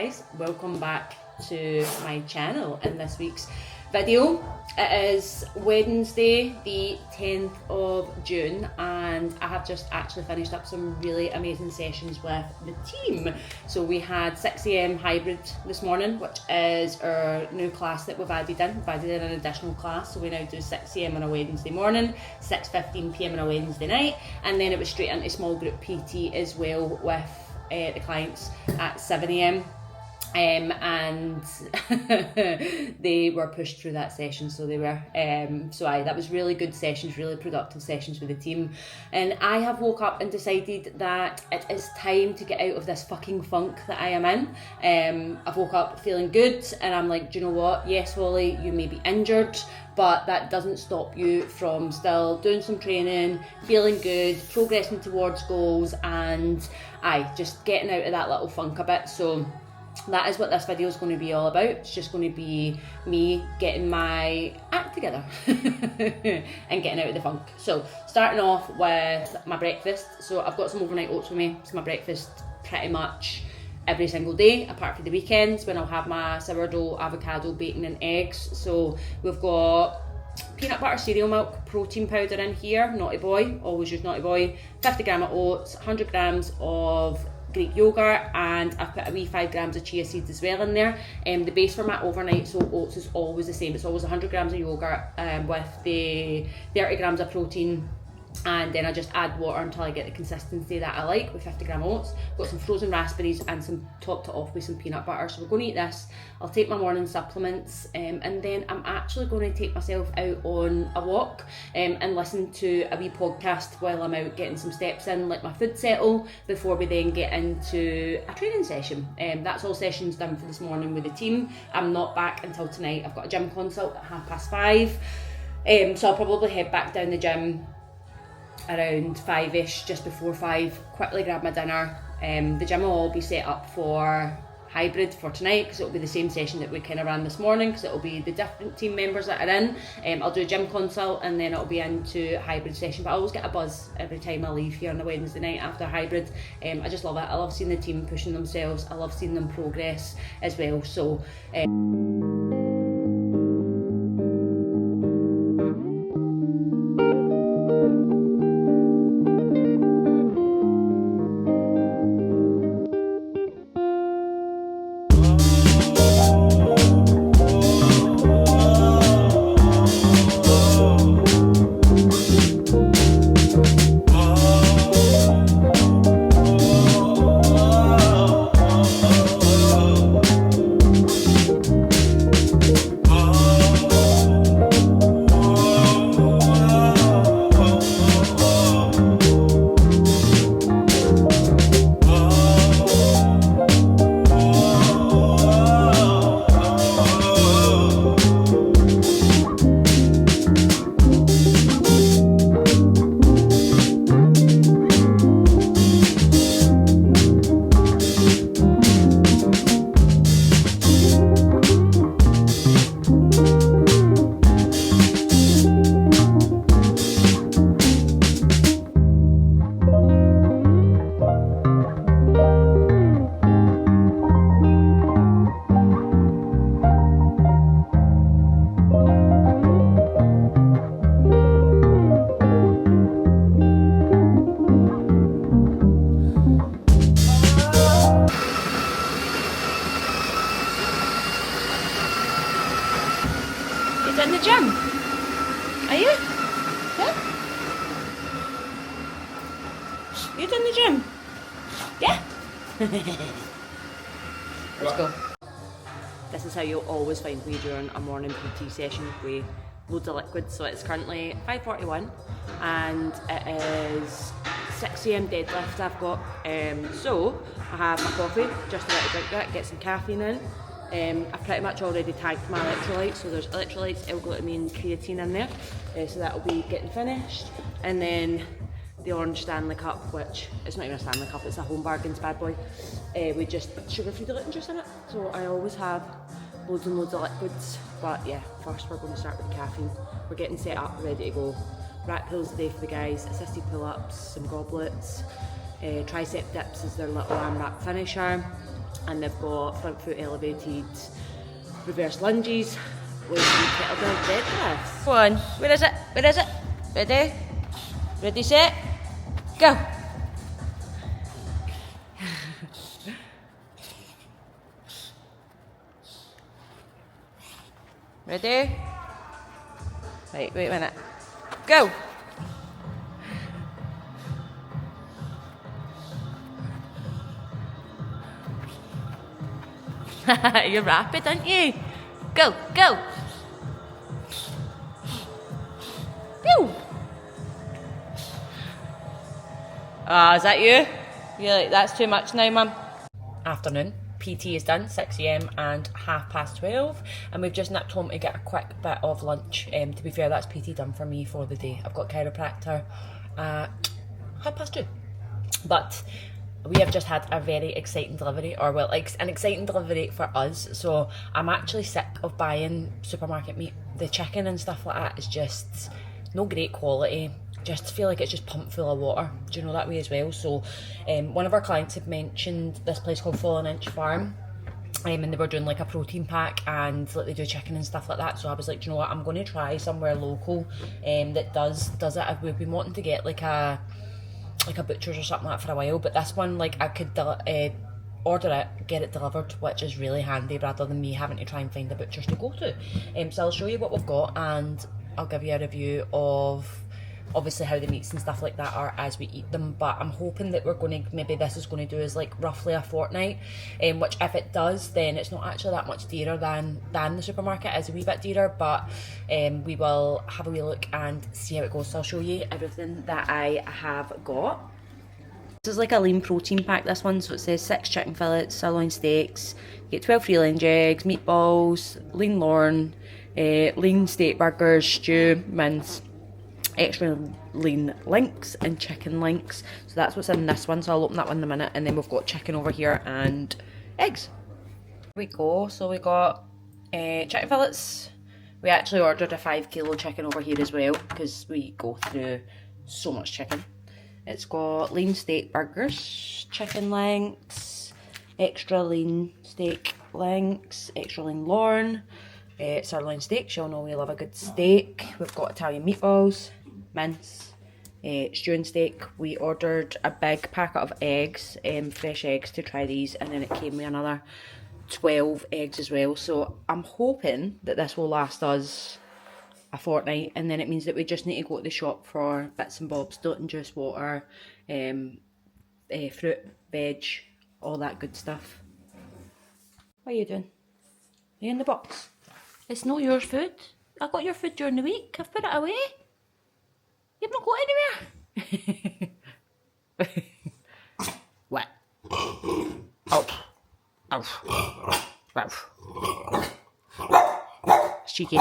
Guys, welcome back to my channel. In this week's video, it is Wednesday the 10th of June and I have just actually finished up some really amazing sessions with the team. So we had 6 AM hybrid this morning, which is our new class that we've added in. We've added in an additional class, so we now do 6 AM on a Wednesday morning, 6:15 PM on a Wednesday night, and then it was straight into small group PT as well with the clients at 7 AM. And they were pushed through that session, so they were that was really good sessions, really productive sessions with the team. And I have woke up and decided that it is time to get out of this fucking funk that I am in. I've woke up feeling good and I'm like, do you know what, yes Holly, you may be injured, but that doesn't stop you from still doing some training, feeling good, progressing towards goals, and just getting out of that little funk a bit. So that is what this video is going to be all about. It's just going to be me getting my act together and getting out of the funk. So starting off with my breakfast. So I've got some overnight oats with me. It's my breakfast pretty much every single day, apart from the weekends when I'll have my sourdough, avocado, bacon and eggs. So we've got peanut butter cereal milk, protein powder in here, Naughty Boy, always use Naughty Boy, 50 grams of oats, 100 grams of Greek yogurt, and I've put a wee 5 grams of chia seeds as well in there. The base for my overnight oats is always the same. It's always 100 grams of yogurt with the 30 grams of protein, and then I just add water until I get the consistency that I like with 50 gram oats. Got some frozen raspberries and some topped it off with some peanut butter. So we're going to eat this. I'll take my morning supplements, and then I'm actually going to take myself out on a walk and listen to a wee podcast while I'm out getting some steps in, let my food settle before we then get into a training session. That's all sessions done for this morning with the team. I'm not back until tonight. I've got a gym consult at 5:30, so I'll probably head back down the gym around 5ish, just before 5, quickly grab my dinner. The gym will all be set up for hybrid for tonight because it'll be the same session that we kind of ran this morning, because it'll be the different team members that are in. I'll do a gym consult and then it'll be into a hybrid session, but I always get a buzz every time I leave here on a Wednesday night after hybrid. I just love it. I love seeing the team pushing themselves. I love seeing them progress as well. So in the gym? Are you? Yeah? You in the gym? Yeah? Let's go. This is how you'll always find me during a morning PT session with loads of liquids. So it's currently 5:41 and it is 6 AM deadlift I've got. So I have my coffee, just about to drink that, get some caffeine in. I've pretty much already tagged my electrolytes, so there's electrolytes, L-glutamine, creatine in there, so that'll be getting finished. And then the orange Stanley Cup, which it's not even a Stanley Cup, it's a Home Bargains bad boy, with just sugar-free diluting juice in it. So I always have loads and loads of liquids, but yeah, first we're going to start with the caffeine. We're getting set up, ready to go. Rack pulls today for the guys, assisted pull-ups, some goblets, tricep dips is their little AMRAP finisher. and they've got front foot elevated reverse lunges with some kettlebell deadlifts. Go on, where is it? Where is it? Ready? Ready, set, go! Ready? Right, wait a minute. Go! You're rapid, aren't you? Go, go! Go! Ah, is that you? You're like, that's too much now, mum. Afternoon. PT is done, 6 a.m. and 12:30, and we've just nipped home to get a quick bit of lunch. To be fair, that's PT done for me for the day. I've got chiropractor at 2:30. But we have just had a very exciting delivery, or well, like an exciting delivery for us. So I'm actually sick of buying supermarket meat. The chicken and stuff like that is just no great quality. Just feel like it's just pumped full of water. Do you know that way as well? So one of our clients had mentioned this place called Fallen Inch Farm, and they were doing like a protein pack, and like they do chicken and stuff like that. So I was like, do you know what, I'm going to try somewhere local that does it. We've been wanting to get like a butcher's or something like that for a while, but this one, like, I could order it, get it delivered, which is really handy rather than me having to try and find a butcher's to go to. So I'll show you what we've got, and I'll give you a review of obviously how the meats and stuff like that are as we eat them. But I'm hoping that we're going to, maybe this is going to do is like roughly a fortnight, which if it does, then it's not actually that much dearer than the supermarket. It is a wee bit dearer, but we will have a wee look and see how it goes. So I'll show you everything that I have got. This is like a lean protein pack, this one. So it says 6 chicken fillets, sirloin steaks, you get 12 free range eggs, meatballs, lean Lorne, lean steak burgers, stew, mince, extra lean links and chicken links. So that's what's in this one, so I'll open that one in a minute. And then we've got chicken over here and eggs. Here we go. So we got chicken fillets. We actually ordered a 5 kilo chicken over here as well, because we go through so much chicken. It's got lean steak burgers, chicken links, extra lean steak links, extra lean Lorne, sirloin steaks. Y'all know we love a good steak. We've got Italian meatballs, mince, stewing steak. We ordered a big packet of eggs, fresh eggs, to try these, and then it came with another 12 eggs as well. So I'm hoping that this will last us a fortnight, and then it means that we just need to go to the shop for bits and bobs, don't juice, water, fruit, veg, all that good stuff. What are you doing? Are you in the box? It's not your food. I got your food during the week. I've put it away. You've not got anywhere. What? Oh. Oh. It's cheeky.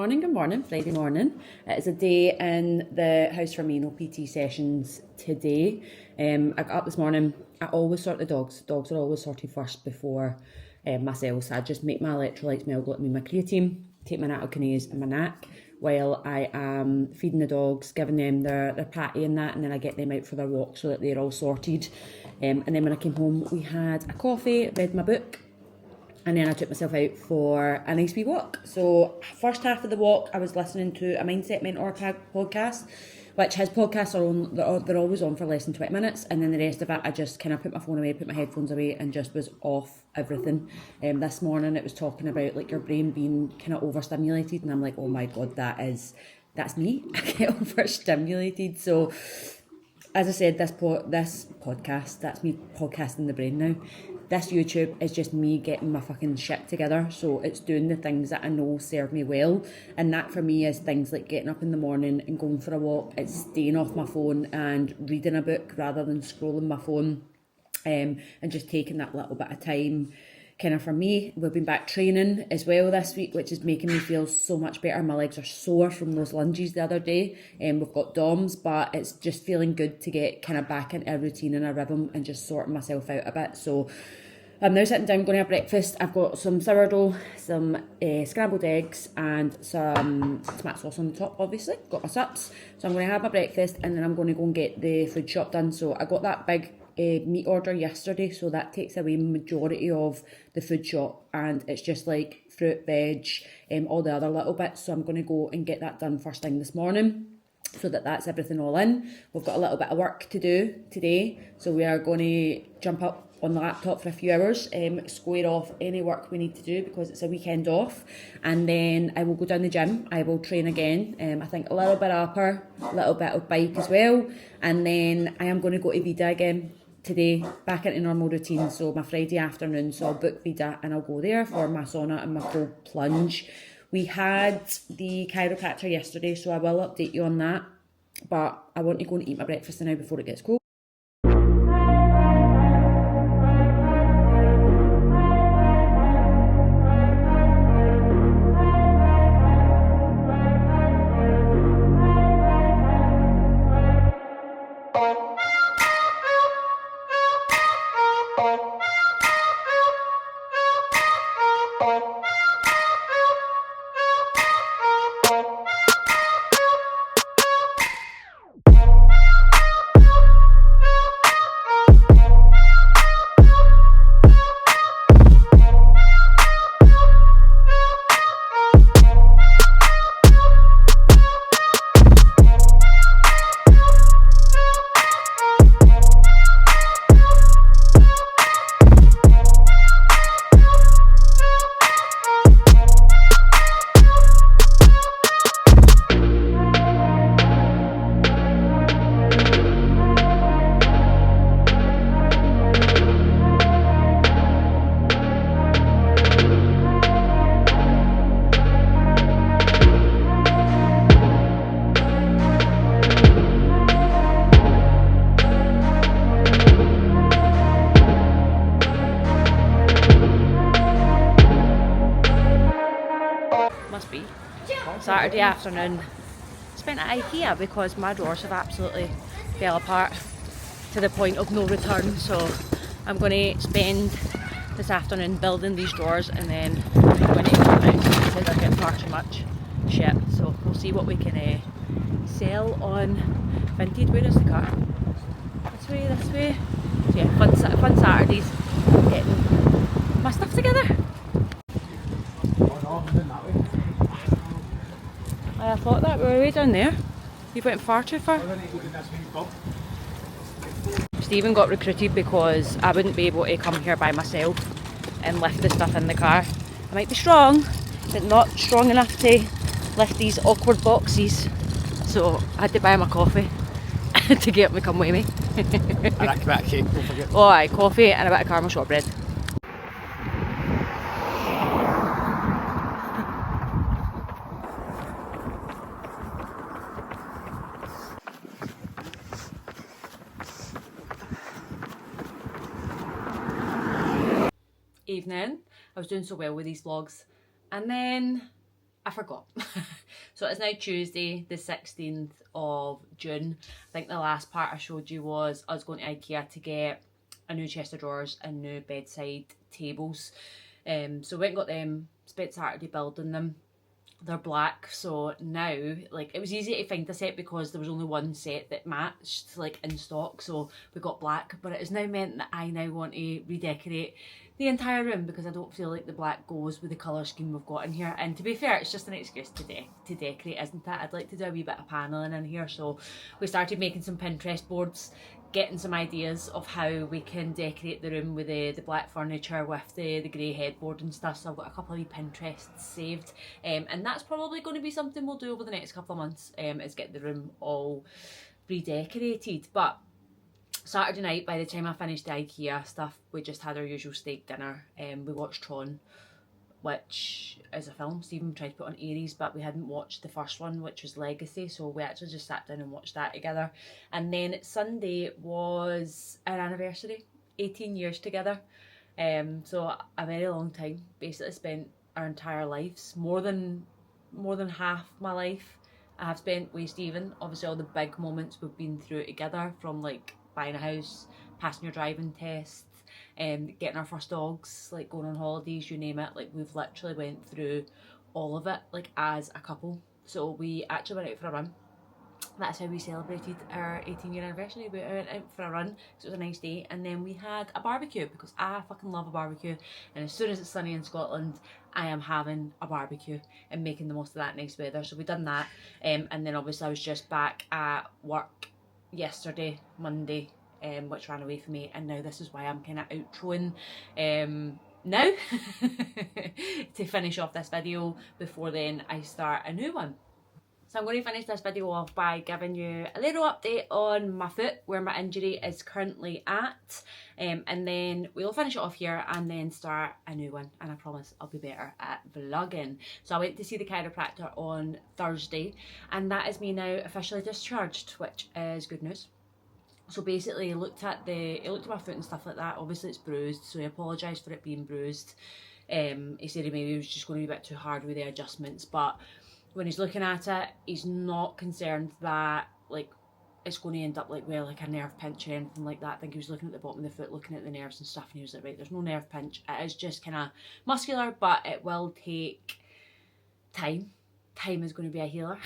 Good morning, Friday morning. It is a day in the house for me, no PT sessions today. I got up this morning. I always sort the dogs. Dogs are always sorted first before myself. So I just make my electrolytes, my L-glutamine, my creatine, take my nattokinase and my NAC while I am feeding the dogs, giving them their patty and that, and then I get them out for their walk so that they're all sorted. And then when I came home, we had a coffee, read my book, and then I took myself out for a nice wee walk. So first half of the walk, I was listening to a Mindset Mentor podcast, which his podcasts are on, they're always on for less than 20 minutes. And then the rest of it, I just kind of put my phone away, put my headphones away, and just was off everything. This morning, it was talking about like your brain being kind of overstimulated. And I'm like, oh my God, that's me. I get overstimulated. So as I said, this podcast, that's me podcasting the brain now. This YouTube is just me getting my fucking shit together. So it's doing the things that I know serve me well. And that for me is things like getting up in the morning and going for a walk. It's staying off my phone and reading a book rather than scrolling my phone. And just taking that little bit of time kind of for me. We've been back training as well this week, which is making me feel so much better. My legs are sore from those lunges the other day, and we've got DOMs, but it's just feeling good to get kind of back into a routine and a rhythm and just sorting myself out a bit. So I'm now sitting down, going to have breakfast. I've got some sourdough, some scrambled eggs, and some tomato sauce on the top, obviously. Got my sups. So I'm going to have my breakfast, and then I'm going to go and get the food shop done. So I got that big meat order yesterday, so that takes away majority of the food shop, and it's just like fruit, veg, all the other little bits. So I'm going to go and get that done first thing this morning, so that's everything all in. We've got a little bit of work to do today, so we are going to jump up on the laptop for a few hours, square off any work we need to do because it's a weekend off, and then I will go down the gym. I will train again, I think a little bit of upper, a little bit of bike as well, and then I am going to go to Vida again today, back into normal routine. So my Friday afternoon, so I'll book Vida and I'll go there for my sauna and my cold plunge. We had the chiropractor yesterday, so I will update you on that, but I want to go and eat my breakfast now before it gets cold. Must be Saturday afternoon spent at Ikea because my drawers have absolutely fell apart to the point of no return. So I'm going to spend this afternoon building these drawers, and then I'm going to go out because they're getting far too much shit. So we'll see what we can sell on Vinted. Where is the car? This way, this way. So yeah, fun Saturdays, getting my stuff together. I thought that we were way down there. You went far too far. Stephen got recruited because I wouldn't be able to come here by myself and lift the stuff in the car. I might be strong, but not strong enough to lift these awkward boxes. So I had to buy him a coffee to get him to come with me. And a bit of cake, don't forget. Oh aye, coffee and a bit of caramel shortbread. Evening. I was doing so well with these vlogs and then I forgot. So it's now Tuesday the 16th of June. I think the last part I showed you was us going to Ikea to get a new chest of drawers and new bedside tables. So we went and got them, spent Saturday building them. They're black, so now like it was easy to find a set because there was only one set that matched like in stock, so we got black. But it has now meant that I now want to redecorate the entire room because I don't feel like the black goes with the colour scheme we've got in here. And to be fair, it's just an excuse to decorate, isn't it? I'd like to do a wee bit of panelling in here, so we started making some Pinterest boards, getting some ideas of how we can decorate the room with the black furniture with the grey headboard and stuff. So I've got a couple of wee Pinterests saved, and that's probably going to be something we'll do over the next couple of months, is get the room all redecorated. But Saturday night, by the time I finished the Ikea stuff, we just had our usual steak dinner. We watched Tron, which is a film Stephen tried to put on Aries, but we hadn't watched the first one, which was Legacy, so we actually just sat down and watched that together. And then Sunday was our anniversary, 18 years together. So a very long time. Basically spent our entire lives, more than half my life I have spent with Stephen. Obviously all the big moments we've been through together, from like buying a house, passing your driving test, getting our first dogs, like going on holidays, you name it. Like we've literally went through all of it, like as a couple. So we actually went out for a run. That's how we celebrated our 18-year anniversary. We went out for a run because it was a nice day, and then we had a barbecue because I fucking love a barbecue. And as soon as it's sunny in Scotland, I am having a barbecue and making the most of that nice weather. So we done that, and then obviously I was just back at work yesterday, Monday, which ran away from me, and now this is why I'm kind of outroing now to finish off this video before then I start a new one. So I'm going to finish this video off by giving you a little update on my foot, where my injury is currently at, and then we'll finish it off here and then start a new one, and I promise I'll be better at vlogging. So I went to see the chiropractor on Thursday, and that is me now officially discharged, which is good news. So basically he looked at my foot and stuff like that. Obviously it's bruised, so he apologised for it being bruised. He said maybe he was just going to be a bit too hard with the adjustments, but when he's looking at it, he's not concerned that like it's going to end up like like a nerve pinch or anything like that. I think he was looking at the bottom of the foot, looking at the nerves and stuff, and he was like, right, there's no nerve pinch. It is just kind of muscular, but it will take time. Time is going to be a healer.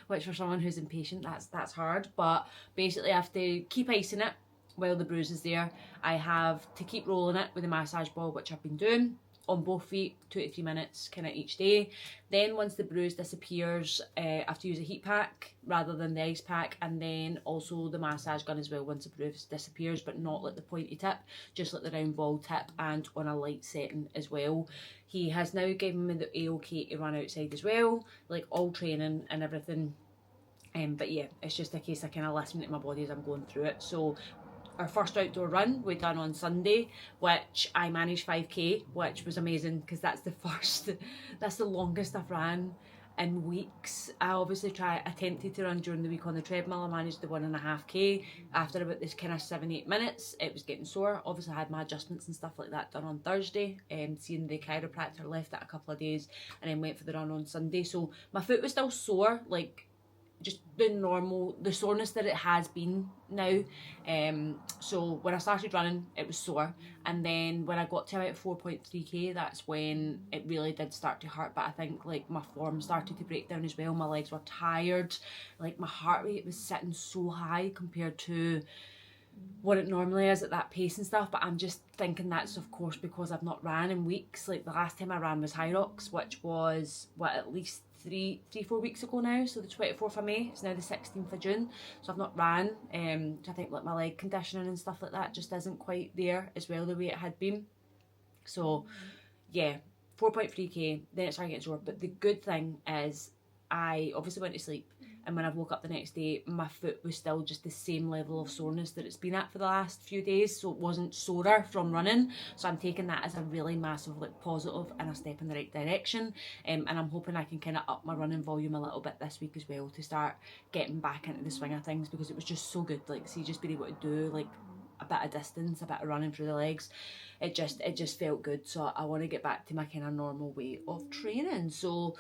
Which for someone who's impatient, that's hard. But basically I have to keep icing it while the bruise is there. I have to keep rolling it with a massage ball, which I've been doing on both feet, 2 to 3 minutes kind of each day. Then once the bruise disappears, I have to use a heat pack rather than the ice pack, and then also the massage gun as well once the bruise disappears, but not like the pointy tip, just like the round ball tip, and on a light setting as well. He has now given me the A-OK to run outside as well, like all training and everything. But yeah, it's just a case of kind of listening to my body as I'm going through it. So our first outdoor run we done on Sunday, which I managed 5k, which was amazing because that's the longest I've ran in weeks. I obviously attempted to run during the week on the treadmill. I managed the 1.5k. After about this kind of 7-8 minutes, it was getting sore. Obviously I had my adjustments and stuff like that done on Thursday, seeing the chiropractor, left it a couple of days and then went for the run on Sunday. So my foot was still sore, like just the soreness that it has been now. So when I started running it was sore, and then when I got to about 4.3k, that's when it really did start to hurt. But I think like my form started to break down as well. My legs were tired, like my heart rate was sitting so high compared to what it normally is at that pace and stuff. But I'm just thinking that's of course because I've not ran in weeks. Like the last time I ran was High Rocks, which was at least 4 weeks ago now, so the 24th of May. It's now the 16th of June, so I've not ran. I think like my leg conditioning and stuff like that just isn't quite there as well the way it had been. So yeah, 4.3k, then it started getting sore. But the good thing is I obviously went to sleep, and when I woke up the next day my foot was still just the same level of soreness that it's been at for the last few days, so it wasn't sorer from running. So I'm taking that as a really massive like positive and a step in the right direction, and I'm hoping I can kind of up my running volume a little bit this week as well to start getting back into the swing of things, because it was just so good, like see, just being able to do like a bit of distance, a bit of running through the legs, it just felt good. So I want to get back to my kind of normal way of training. So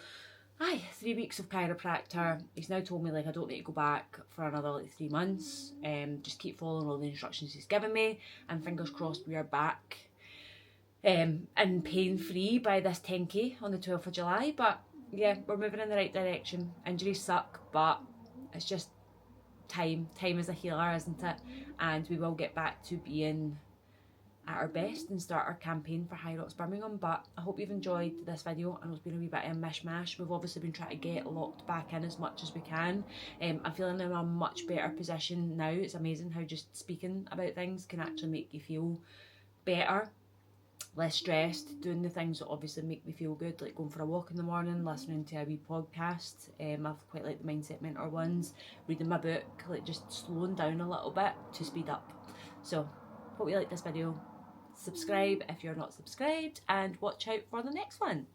3 weeks of chiropractor. He's now told me like I don't need to go back for another like 3 months. Just keep following all the instructions he's given me, and fingers crossed we are back and pain free by this 10k on the 12th of July. But yeah, we're moving in the right direction. Injuries suck, but it's just time is a healer, isn't it? And we will get back to being at our best and start our campaign for High Rocks Birmingham. But I hope you've enjoyed this video. I know it's been a wee bit of a mishmash. We've obviously been trying to get locked back in as much as we can. I'm feeling in a much better position now. It's amazing how just speaking about things can actually make you feel better, less stressed, doing the things that obviously make me feel good, like going for a walk in the morning, listening to a wee podcast. I've quite liked the Mindset Mentor ones, reading my book, like just slowing down a little bit to speed up. So hope you like this video. Subscribe if you're not subscribed, and watch out for the next one.